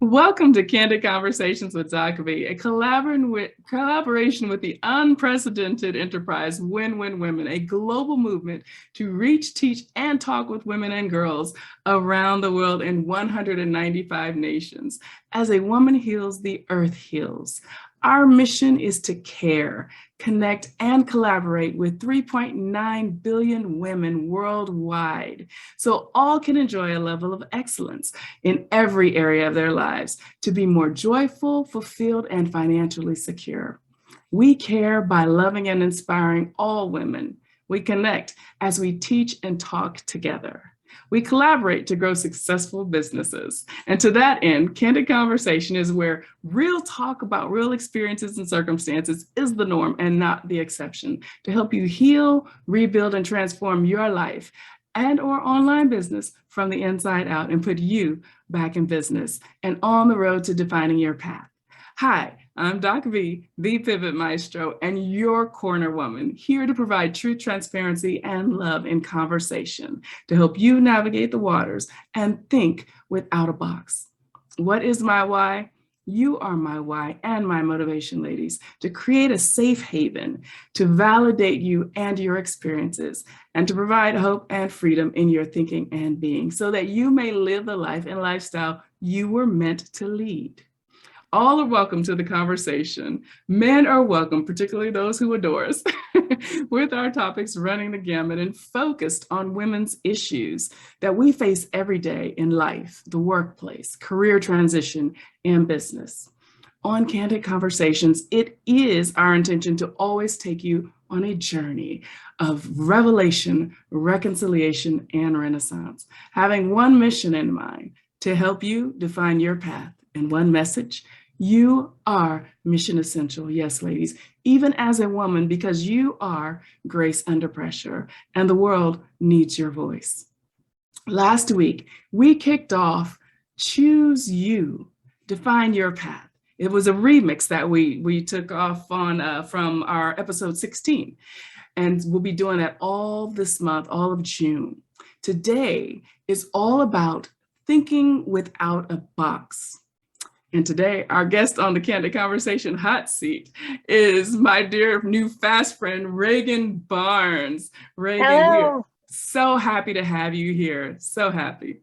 Welcome to Candid Conversations with Dr. B, a collaboration with the unprecedented enterprise Win-Win Women, a global movement to reach, teach, and talk with women and girls around the world in 195 nations. As a woman heals, the earth heals. Our mission is to care, connect, and collaborate with 3.9 billion women worldwide, so all can enjoy a level of excellence in every area of their lives to be more joyful, fulfilled, and financially secure. We care by loving and inspiring all women. We connect as we teach and talk together. We collaborate to grow successful businesses. And to that end, Candid Conversation is where real talk about real experiences and circumstances is the norm and not the exception, to help you heal, rebuild, and transform your life and or online business from the inside out and put you back in business and on the road to defining your path. Hi, I'm Doc V, the Pivot Maestro, and your corner woman, here to provide true transparency and love in conversation to help you navigate the waters and think without a box. What is my why? You are my why and my motivation, ladies, to create a safe haven, to validate you and your experiences, and to provide hope and freedom in your thinking and being so that you may live the life and lifestyle you were meant to lead. All are welcome to the conversation. Men are welcome, particularly those who adore us, with our topics running the gamut and focused on women's issues that we face every day in life, the workplace, career transition, and business. On Candid Conversations, it is our intention to always take you on a journey of revelation, reconciliation, and renaissance, having one mission in mind: to help you define your path in one message. You are mission essential. Yes, ladies, even as a woman, because you are grace under pressure and the world needs your voice. Last week, we kicked off Choose You, Define Your Path. It was a remix that we took off on from our episode 16. And we'll be doing that all this month, all of June. Today is all about thinking without a box. And today, our guest on the Candid Conversation hot seat is my dear new fast friend, Reagan Barnes. Reagan, Hello. we are so happy to have you here. So happy.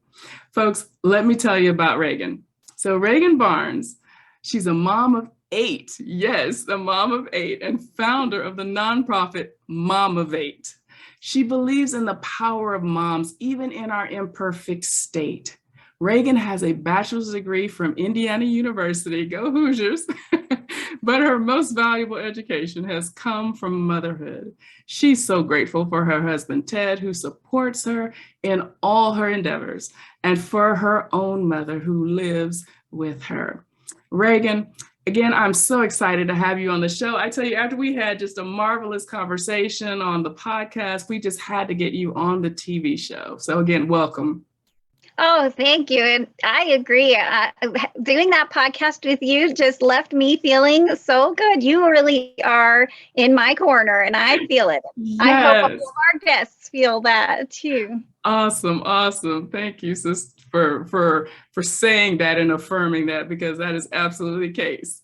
Folks, let me tell you about Reagan. So Reagan Barnes, she's a mom of 8. Yes, a mom of 8 and founder of the nonprofit Mom of 8. She believes in the power of moms, even in our imperfect state. Reagan has a bachelor's degree from Indiana University, go Hoosiers, but her most valuable education has come from motherhood. She's so grateful for her husband, Ted, who supports her in all her endeavors, and for her own mother who lives with her. Reagan, again, I'm so excited to have you on the show. I tell you, after we had just a marvelous conversation on the podcast, we just had to get you on the TV show. So again, welcome. Oh, thank you. And I agree. Doing that podcast with you just left me feeling so good. You really are in my corner, and I feel it. Yes. I hope all of our guests feel that too. Awesome. Thank you, sis, for saying that and affirming that, because that is absolutely the case.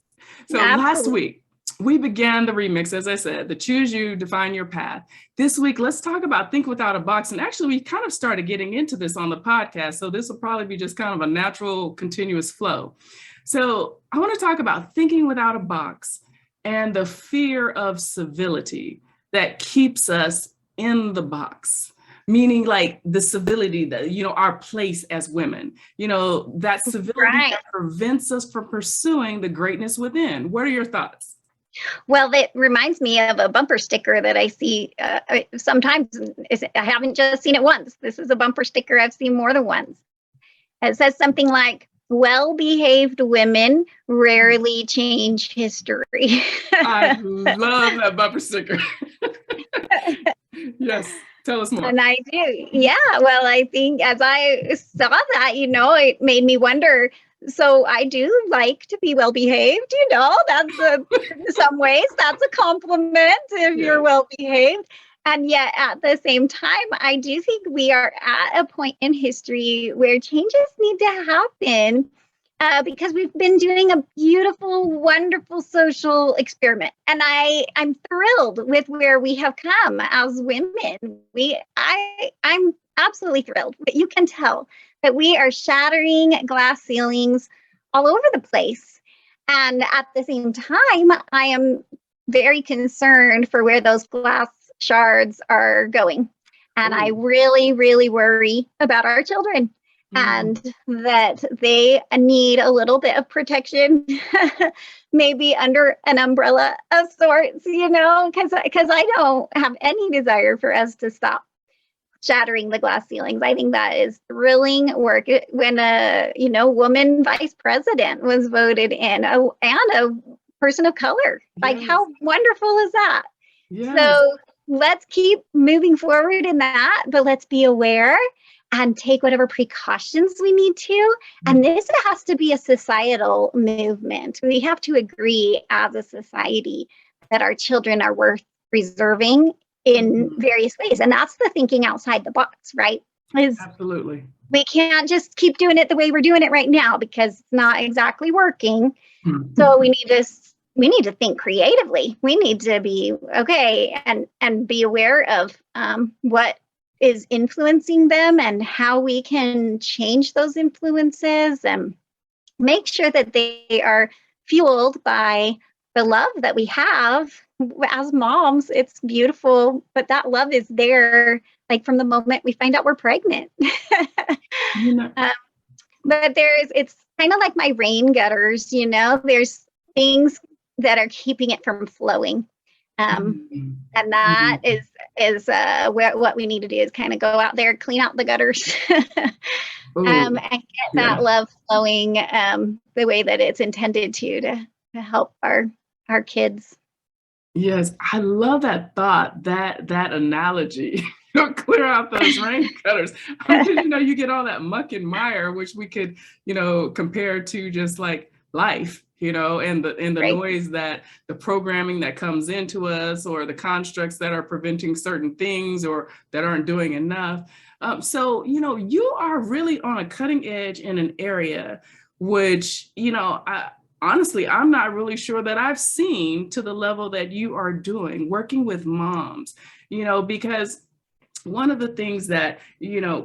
So Last week, we began the remix, as I said, the Choose You, Define Your Path. This week, let's talk about Think Without a Box. And actually, we kind of started getting into this on the podcast. So this will probably be just kind of a natural, continuous flow. So I want to talk about thinking without a box and the fear of civility that keeps us in the box. Meaning like the civility that, our place as women, that civility that prevents us from pursuing the greatness within. What are your thoughts? Well, that reminds me of a bumper sticker that I see sometimes. I haven't just seen it once. This is a bumper sticker I've seen more than once. It says something like, "Well-behaved women rarely change history." I love that bumper sticker. Yes. Tell us more. And I do. Yeah. Well, I think as I saw that, it made me wonder. So I do like to be well behaved, that's in some ways, that's a compliment if you're well behaved. And yet at the same time, I do think we are at a point in history where changes need to happen because we've been doing a beautiful, wonderful social experiment, and I'm thrilled with where we have come as women. I'm absolutely thrilled. But you can tell that we are shattering glass ceilings all over the place, and at the same time, I am very concerned for where those glass shards are going, and I really, really worry about our children. And that they need a little bit of protection, maybe under an umbrella of sorts, because I don't have any desire for us to stop shattering the glass ceilings. I think that is thrilling work. When a woman vice president was voted in, and a person of color, like how wonderful is that? So let's keep moving forward in that, but let's be aware and take whatever precautions we need to. And this has to be a societal movement. We have to agree as a society that our children are worth preserving in various ways. And that's the thinking outside the box, right? Absolutely. We can't just keep doing it the way we're doing it right now because it's not exactly working. So we need to think creatively. We need to be okay and be aware of what is influencing them and how we can change those influences and make sure that they are fueled by the love that we have as moms. It's beautiful, but that love is there like from the moment we find out we're pregnant. But it's kind of like my rain gutters, there's things that are keeping it from flowing. And that is what we need to do is kind of go out there, clean out the gutters, and get that love flowing the way that it's intended to help our kids. Yes, I love that thought, that analogy. Clear out those rain gutters. You get all that muck and mire, which we could, compare to just like life. And the noise that the programming that comes into us, or the constructs that are preventing certain things or that aren't doing enough. So, you are really on a cutting edge in an area which, honestly, I'm not really sure that I've seen to the level that you are doing, working with moms, because one of the things that,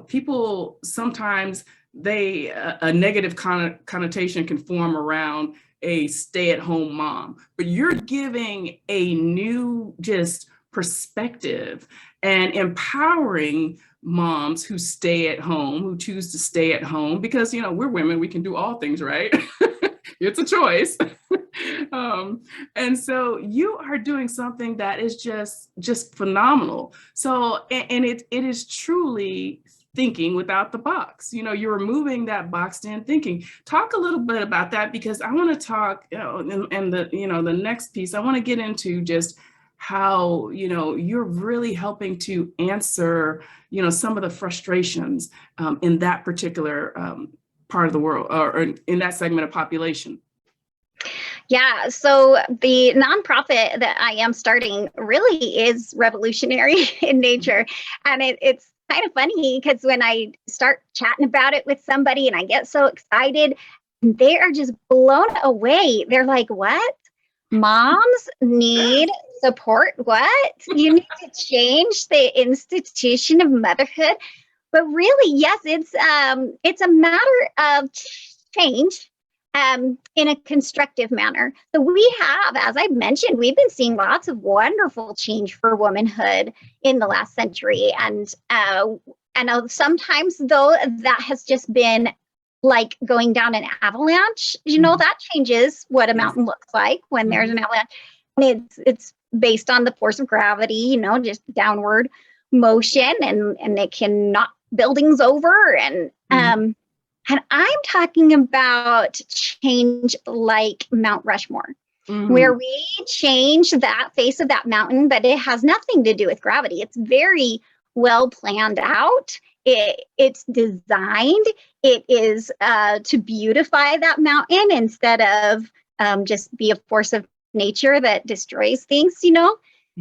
people sometimes a negative connotation can form around a stay-at-home mom, but you're giving a new just perspective and empowering moms who stay at home, who choose to stay at home, because we're women, we can do all things, right? It's a choice. And so you are doing something that is just phenomenal. So, and it is truly thinking without the box. You're removing that boxed in thinking. Talk a little bit about that, because I want to talk, and the next piece, I want to get into just how, you're really helping to answer, some of the frustrations in that particular part of the world, or in that segment of population. Yeah, so the nonprofit that I am starting really is revolutionary in nature. And it's kind of funny because when I start chatting about it with somebody and I get so excited, they are just blown away. They're like, what? Moms need support? What? You need to change the institution of motherhood? But really, yes, it's a matter of change in a constructive manner. So we have, as I mentioned, we've been seeing lots of wonderful change for womanhood in the last century. And sometimes, though, that has just been like going down an avalanche. That changes what a mountain looks like when there's an avalanche. And it's based on the force of gravity, just downward motion, and it can knock buildings over. And I'm talking about change like Mount Rushmore, where we change that face of that mountain, but it has nothing to do with gravity. It's very well planned out. It's designed. It is to beautify that mountain instead of just be a force of nature that destroys things,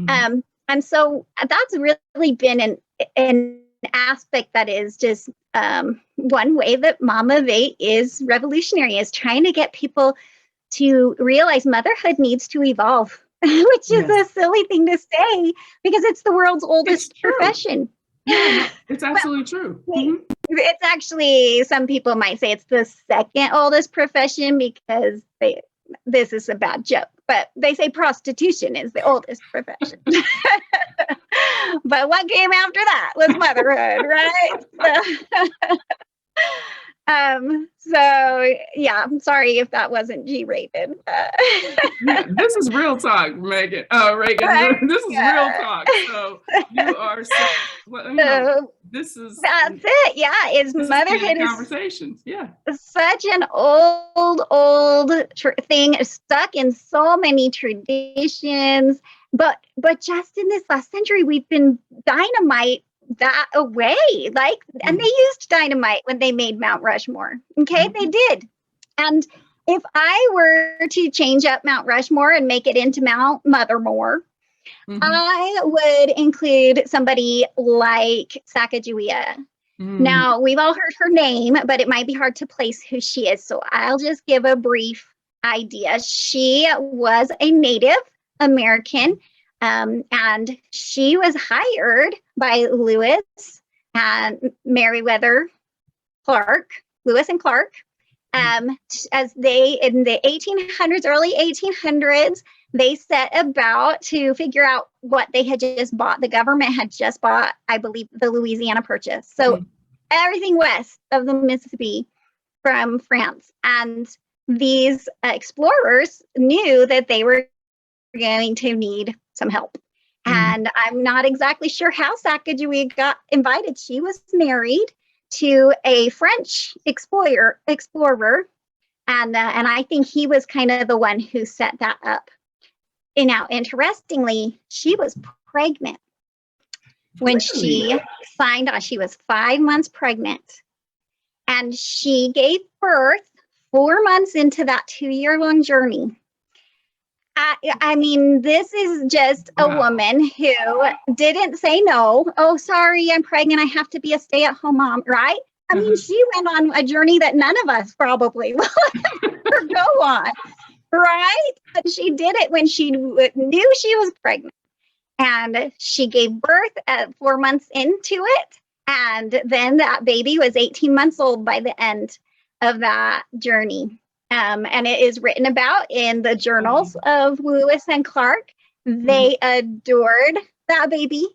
And so that's really been an aspect that is just one way that Mama of Eight is revolutionary, is trying to get people to realize motherhood needs to evolve, which is a silly thing to say because it's the world's oldest profession. Yeah, it's absolutely true. It's actually, some people might say it's the second oldest profession because this is a bad joke, but they say prostitution is the oldest profession. But what came after that was motherhood, right? So yeah, I'm sorry if that wasn't G-rated. Yeah, this is real talk, Megan. Reagan, this is real talk. So you are this is that's it. Yeah, is motherhood is conversations. Yeah, such an old thing, stuck in so many traditions. But just in this last century, we've been dynamite that away, like, and they used dynamite when they made Mount Rushmore. Okay, they did. And if I were to change up Mount Rushmore and make it into Mount Mothermore, I would include somebody like Sacagawea. Now, we've all heard her name, but it might be hard to place who she is. So I'll just give a brief idea. She was a Native American, and she was hired by Lewis and Meriwether Clark, Lewis and Clark, as they, in the 1800s, early 1800s, they set about to figure out what they had just bought. The government had just bought, I believe, the Louisiana Purchase. So everything west of the Mississippi from France. And these explorers knew that they were going to need some help. And I'm not exactly sure how Sacagawea got invited. She was married to a French explorer, and I think he was kind of the one who set that up. And now, interestingly, she was pregnant when she signed on. She was 5 months pregnant, and she gave birth 4 months into that 2-year-long journey. I mean, this is just a woman who didn't say no. Oh, sorry, I'm pregnant. I have to be a stay-at-home mom, right? I mean, she went on a journey that none of us probably will ever go on, right? But she did it when she knew she was pregnant. And she gave birth at 4 months into it. And then that baby was 18 months old by the end of that journey. And it is written about in the journals of Lewis and Clark. They adored that baby.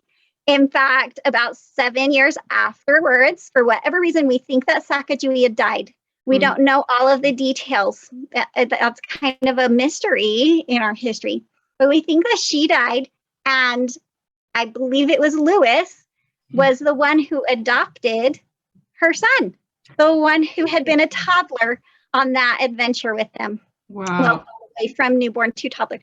In fact, about 7 years afterwards, for whatever reason, we think that Sacagawea died. We don't know all of the details. That's kind of a mystery in our history. But we think that she died. And I believe it was Lewis was the one who adopted her son, the one who had been a toddler on that adventure with them. Wow. Well, from newborn to toddler.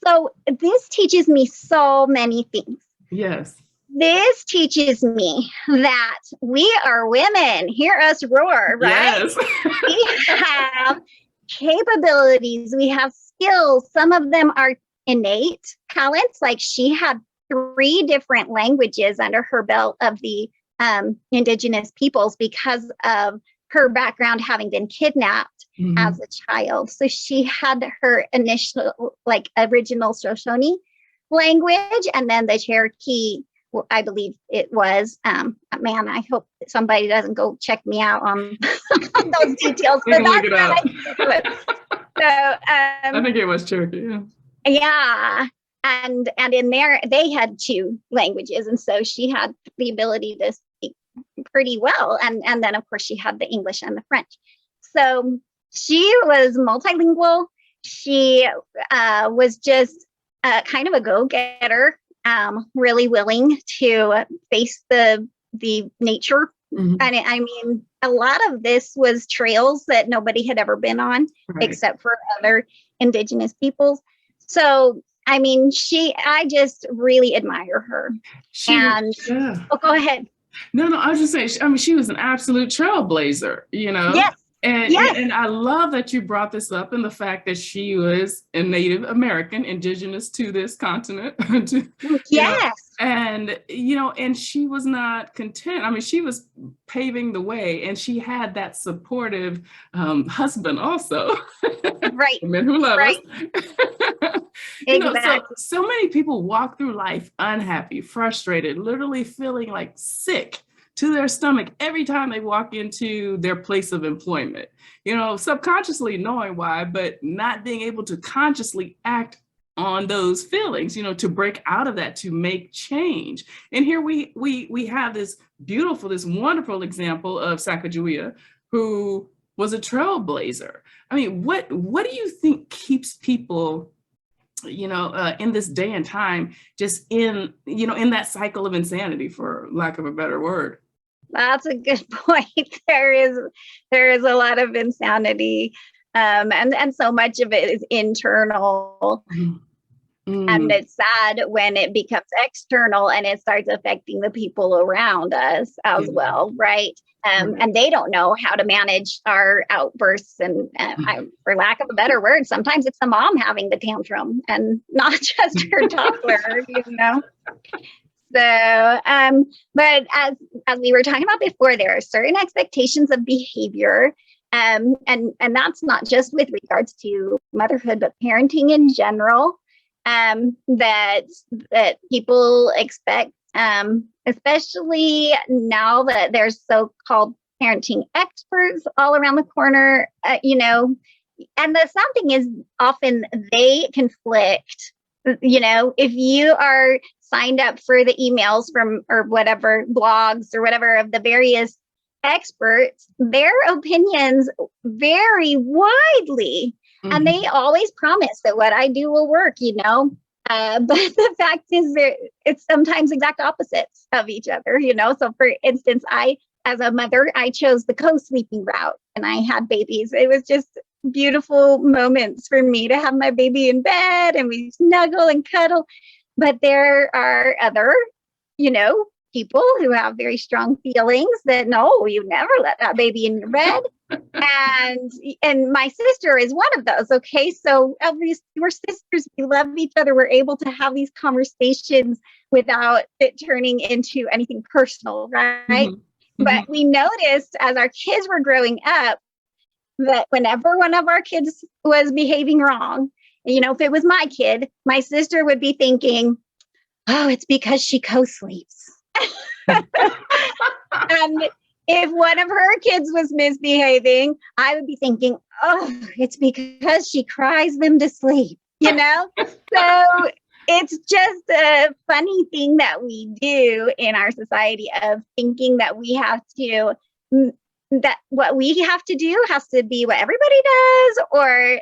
So this teaches me so many things. Yes. This teaches me that we are women. Hear us roar, right? Yes. We have capabilities. We have skills. Some of them are innate talents. Like she had 3 different languages under her belt of the indigenous peoples because of her background having been kidnapped as a child. So she had her initial, original Shoshone language, and then the Cherokee, I believe it was. Man, I hope somebody doesn't go check me out on those details. But that's what I think it was. So I think it was Cherokee. Yeah. And in there, they had 2 languages. And so she had the ability to speak pretty well. And then, of course, she had the English and the French. So she was multilingual. She was just kind of a go-getter, really willing to face the nature. And I mean, a lot of this was trails that nobody had ever been on, except for other indigenous peoples. So, I mean, I just really admire her. Oh, go ahead. No, I was just saying, she was an absolute trailblazer, you know? Yes. Yes. And I love that you brought this up, and the fact that she was a Native American, indigenous to this continent, you know, Yes. and, and she was not content. I mean, she was paving the way, and she had that supportive husband also. Right. Men who love us. Right. Exactly. So many people walk through life unhappy, frustrated, literally feeling like sick to their stomach every time they walk into their place of employment, subconsciously knowing why, but not being able to consciously act on those feelings, to break out of that, to make change. And here we have this beautiful, this wonderful example of Sacagawea, who was a trailblazer. I mean, what do you think keeps people, in this day and time, just in that cycle of insanity, for lack of a better word? That's a good point. There is a lot of insanity, and so much of it is internal. And it's sad when it becomes external and it starts affecting the people around us as well, right? And they don't know how to manage our outbursts. And for lack of a better word, sometimes it's the mom having the tantrum and not just her toddler, So, but as we were talking about before, there are certain expectations of behavior, and that's not just with regards to motherhood, but parenting in general. That people expect, especially now that there's so-called parenting experts all around the corner, and the sad thing is often they conflict. If you are signed up for the emails from, or whatever, blogs or whatever of the various experts, their opinions vary widely. And they always promise that what I do will work, but the fact is it's sometimes exact opposites of each other, So for instance, as a mother, I chose the co-sleeping route and I had babies. It was just beautiful moments for me to have my baby in bed and we snuggle and cuddle. But there are other, people who have very strong feelings that no, you never let that baby in your bed. And my sister is one of those. Okay. So at least we're sisters. We love each other. We're able to have these conversations without it turning into anything personal. Right. But we noticed as our kids were growing up that whenever one of our kids was behaving wrong, if it was my kid, my sister would be thinking, oh, it's because she co-sleeps. And if one of her kids was misbehaving, I would be thinking, oh, it's because she cries them to sleep, So it's just a funny thing that we do in our society of thinking that that what we have to do has to be what everybody does, or,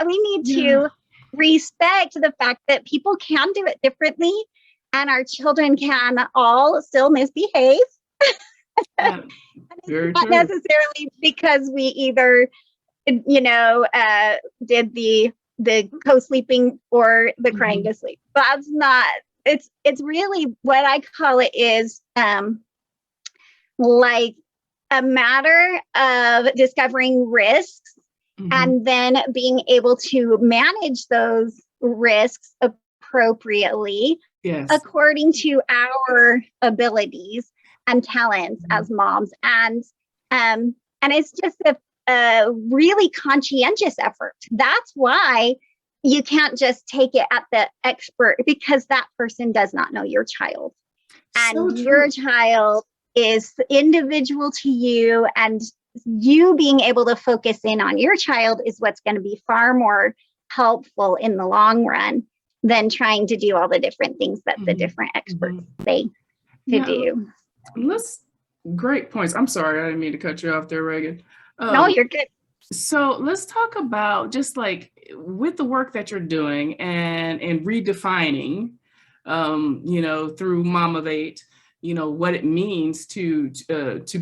we need to respect the fact that people can do it differently and our children can all still misbehave. Yeah, it's not necessarily because we either, did the co-sleeping or the crying to sleep. That's not, it's really what I call it is like a matter of discovering risks and then being able to manage those risks appropriately according to our abilities and talents as moms. And it's just a really conscientious effort. That's why you can't just take it at the expert, because that person does not know your child. And your child is individual to you, and you being able to focus in on your child is what's going to be far more helpful in the long run than trying to do all the different things that the different experts say to do. Great points. I'm sorry, I didn't mean to cut you off there, Reagan. No, you're good. So let's talk about just like with the work that you're doing and redefining, through Mom of Eight, what it means to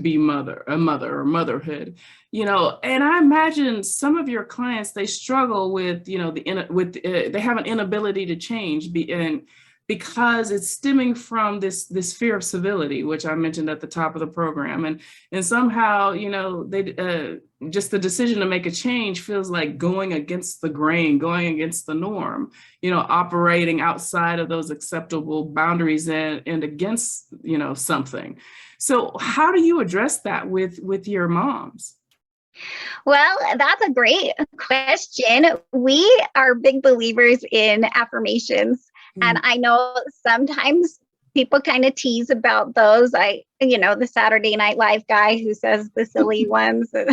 be a mother or motherhood, and I imagine some of your clients, they struggle with, they have an inability to change, and because it's stemming from this fear of civility, which I mentioned at the top of the program. And somehow, they just the decision to make a change feels like going against the grain, going against the norm, operating outside of those acceptable boundaries and against, something. So how do you address that with your moms? Well, that's a great question. We are big believers in affirmations. And I know sometimes people kind of tease about those. The Saturday Night Live guy who says the silly ones, but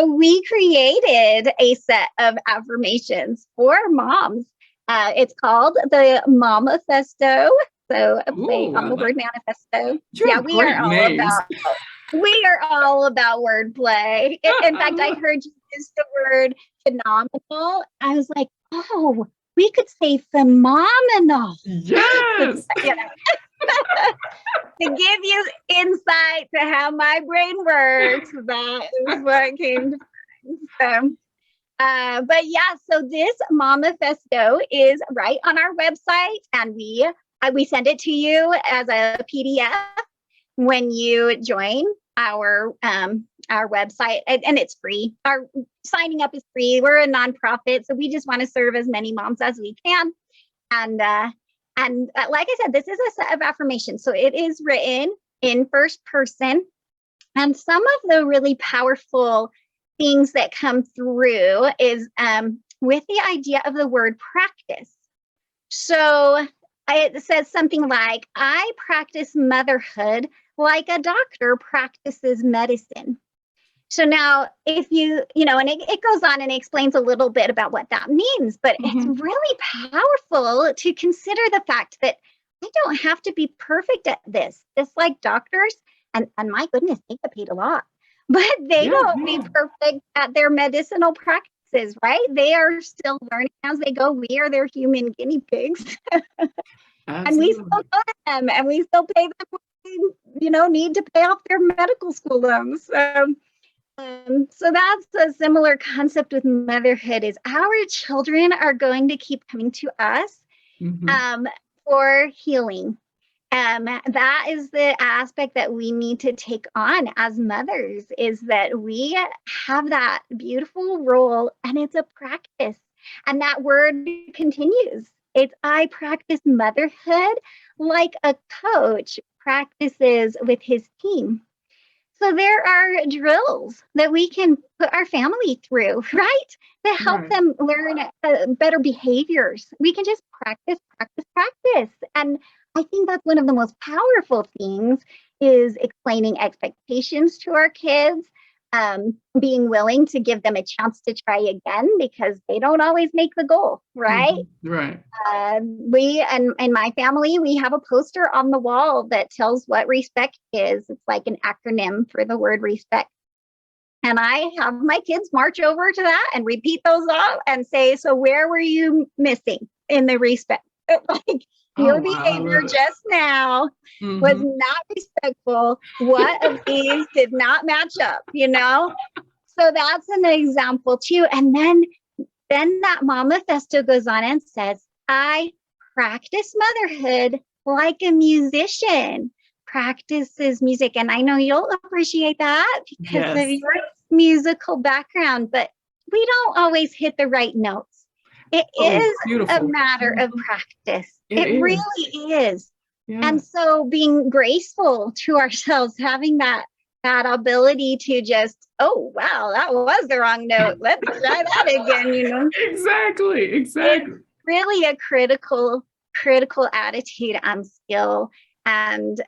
we created a set of affirmations for moms. It's called the Momafesto. So a play on the word manifesto. Yeah, we are all about wordplay. In fact, I heard you use the word phenomenal. I was like, oh, we could say phenomenal. Yes. To give you insight to how my brain works, that is what came to mind. But yeah, so this Momafesto is right on our website, and we send it to you as a PDF when you join our website, and it's free. Our signing up is free. We're a nonprofit, so we just want to serve as many moms as we can. And like I said, this is a set of affirmations. So it is written in first person. And some of the really powerful things that come through is with the idea of the word practice. So it says something like, I practice motherhood like a doctor practices medicine. So now if and it goes on and explains a little bit about what that means, but it's really powerful to consider the fact that I don't have to be perfect at this, just like doctors. And my goodness, they get paid a lot, but they don't be perfect at their medicinal practices, right? They are still learning as they go. We are their human guinea pigs. And we still go to them, and we still pay them what they, need to pay off their medical school loans. So that's a similar concept with motherhood, is our children are going to keep coming to us for healing. That is the aspect that we need to take on as mothers, is that we have that beautiful role, and it's a practice. And that word continues. It's, I practice motherhood like a coach practices with his team. So there are drills that we can put our family through, right? To help them learn better behaviors. We can just practice. And I think that's one of the most powerful things, is explaining expectations to our kids, being willing to give them a chance to try again, because they don't always make the goal, right? Right. We and my family, we have a poster on the wall that tells what respect is. It's like an acronym for the word respect. And I have my kids march over to that and repeat those off and say, so where were you missing in the respect? Like, your behavior just now was not respectful. What of these did not match up, So that's an example too. And then that Momafesto goes on and says, I practice motherhood like a musician practices music. And I know you'll appreciate that because of your musical background, but we don't always hit the right notes. It is a matter of practice. It really is. Yeah. And so being graceful to ourselves, having that ability to just, oh, wow, that was the wrong note. Let's try that again, Exactly. It's really a critical attitude and skill. And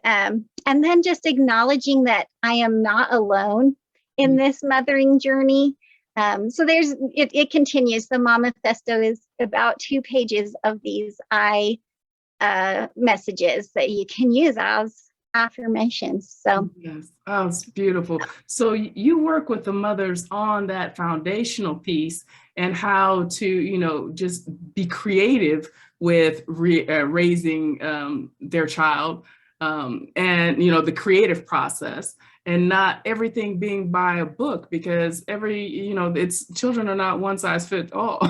then just acknowledging that I am not alone in this mothering journey. So it continues. The Momafesto is about 2 pages of these messages that you can use as affirmations. So yes, it's beautiful. So you work with the mothers on that foundational piece and how to, just be creative with raising their child, and the creative process. And not everything being by a book, because children are not one size fits all.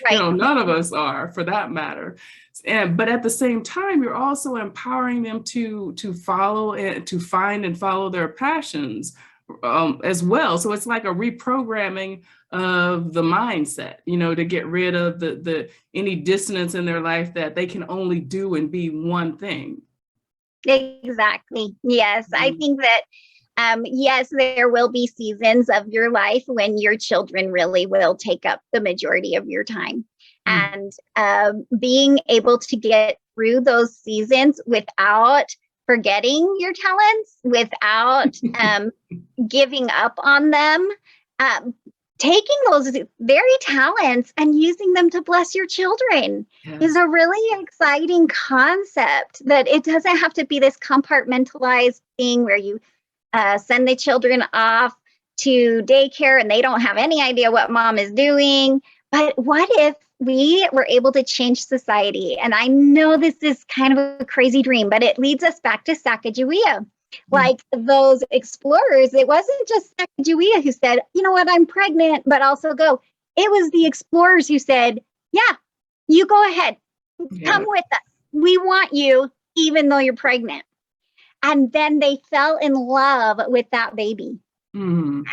Right. None of us are, for that matter. But at the same time, you're also empowering them to follow and to find and follow their passions as well. So it's like a reprogramming of the mindset, to get rid of the any dissonance in their life that they can only do and be one thing. Exactly. Yes. I think that, yes, there will be seasons of your life when your children really will take up the majority of your time. And being able to get through those seasons without forgetting your talents, without giving up on them, taking those very talents and using them to bless your children is a really exciting concept, that it doesn't have to be this compartmentalized thing where you send the children off to daycare and they don't have any idea what mom is doing. But what if we were able to change society? And I know this is kind of a crazy dream, but it leads us back to Sacagawea. Like those explorers, it wasn't just Sacagawea who said, you know what, I'm pregnant, but also go. It was the explorers who said, yeah, you go ahead, come with us. We want you, even though you're pregnant. And then they fell in love with that baby. And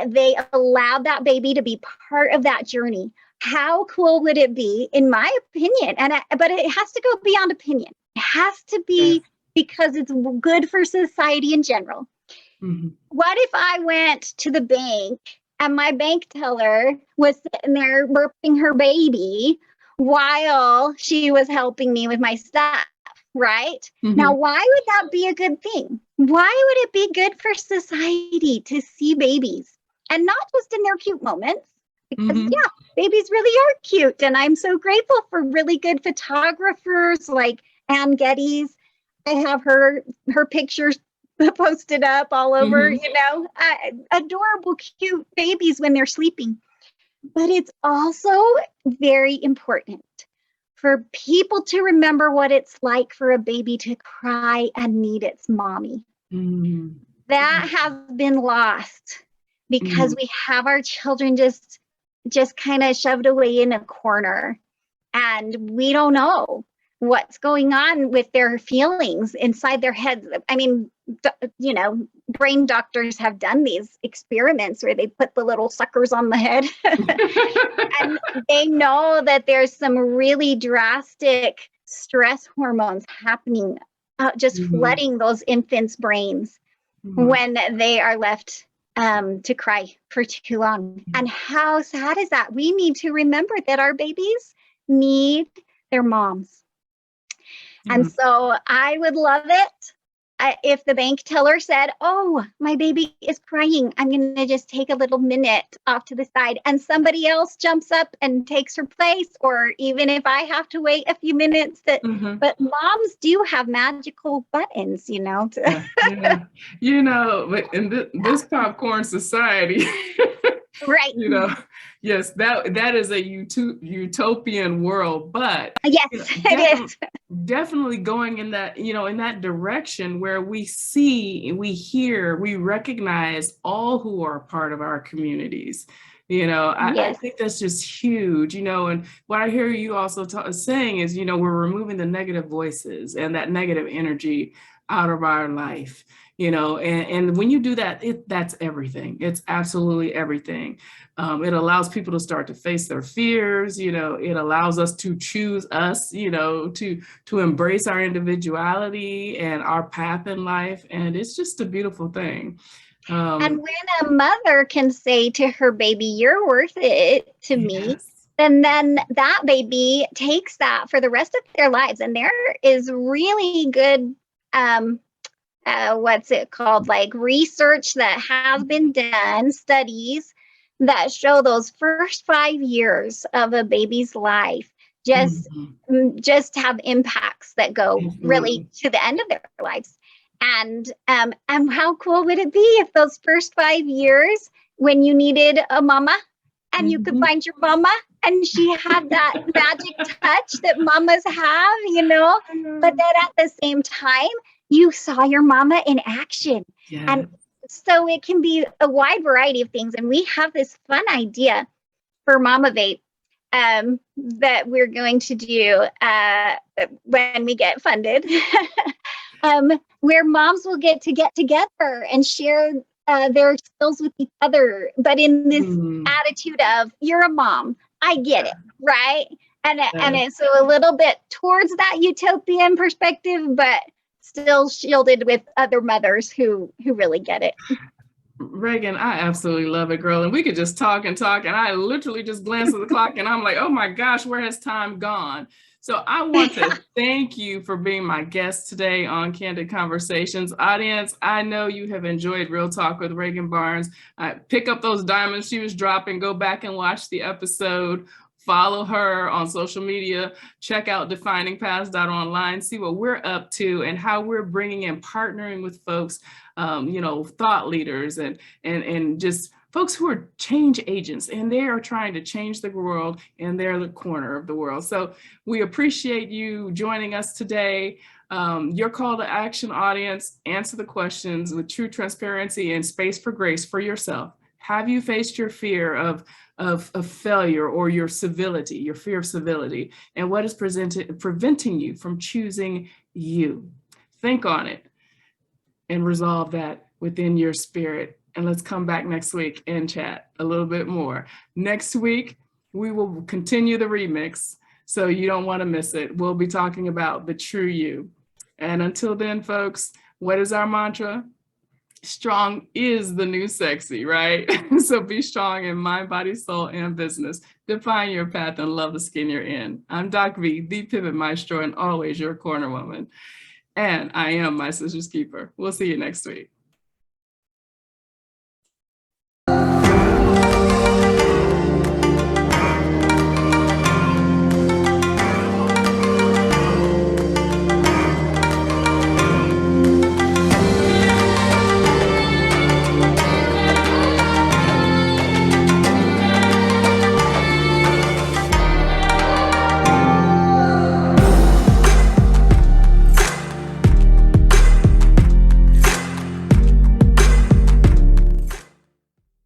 they allowed that baby to be part of that journey. How cool would it be, in my opinion? But it has to go beyond opinion. It has to be because it's good for society in general. What if I went to the bank and my bank teller was sitting there burping her baby while she was helping me with my stuff, right? Now, why would that be a good thing? Why would it be good for society to see babies, and not just in their cute moments? Because babies really are cute. And I'm so grateful for really good photographers like Ann Geddes. I have her pictures posted up all over, adorable, cute babies when they're sleeping. But it's also very important for people to remember what it's like for a baby to cry and need its mommy. That has been lost because we have our children just kind of shoved away in a corner, and we don't know what's going on with their feelings inside their heads. I mean, brain doctors have done these experiments where they put the little suckers on the head and they know that there's some really drastic stress hormones happening, just flooding those infants' brains when they are left to cry for too long. And how sad is that? We need to remember that our babies need their moms. And so I would love it if the bank teller said, oh, my baby is crying, I'm going to just take a little minute off to the side, and somebody else jumps up and takes her place, or even if I have to wait a few minutes. But moms do have magical buttons, But in this popcorn society, right. Yes, that is a utopian world, but yes, it is definitely going in that, in that direction where we see, we hear, we recognize all who are part of our communities. I think that's just huge, and what I hear you also saying is, we're removing the negative voices and that negative energy out of our life. And when you do that, that's everything. It's absolutely everything. It allows people to start to face their fears. It allows us to choose us, to embrace our individuality and our path in life. And it's just a beautiful thing. And when a mother can say to her baby, you're worth it to me, and then that baby takes that for the rest of their lives. And there is really good what's it called, like research that has been done, studies that show those first 5 years of a baby's life just have impacts that go really to the end of their lives. And how cool would it be if those first 5 years, when you needed a mama and you could find your mama and she had that magic touch that mamas have, but then at the same time, you saw your mama in action. And so it can be a wide variety of things. And we have this fun idea for Mamavate that we're going to do when we get funded, where moms will get together and share their skills with each other, but in this attitude of, you're a mom, I get it, right? And it's a little bit towards that utopian perspective, but still shielded with other mothers who really get it. Reagan, I absolutely love it, girl. And we could just talk and talk. And I literally just glance at the clock and I'm like, oh my gosh, where has time gone? So I want to thank you for being my guest today on Candid Conversations. Audience, I know you have enjoyed Real Talk with Reagan Barnes. Pick up those diamonds she was dropping, go back and watch the episode. Follow her on social media, check out definingpaths.online, see what we're up to and how we're bringing and partnering with folks, thought leaders and just folks who are change agents, and they are trying to change the world in their corner of the world. So we appreciate you joining us today. Your call to action, audience: answer the questions with true transparency and space for grace for yourself. Have you faced your fear of failure or your civility, your fear of civility? And what is preventing you from choosing you? Think on it and resolve that within your spirit. And let's come back next week and chat a little bit more. Next week, we will continue the remix, so you don't want to miss it. We'll be talking about the true you. And until then, folks, what is our mantra? Strong is the new sexy, right? So be strong in mind, body, soul, and business. Define your path and love the skin you're in. I'm Doc V, the Pivot Maestro, and always your corner woman. And I am my sister's keeper. We'll see you next week.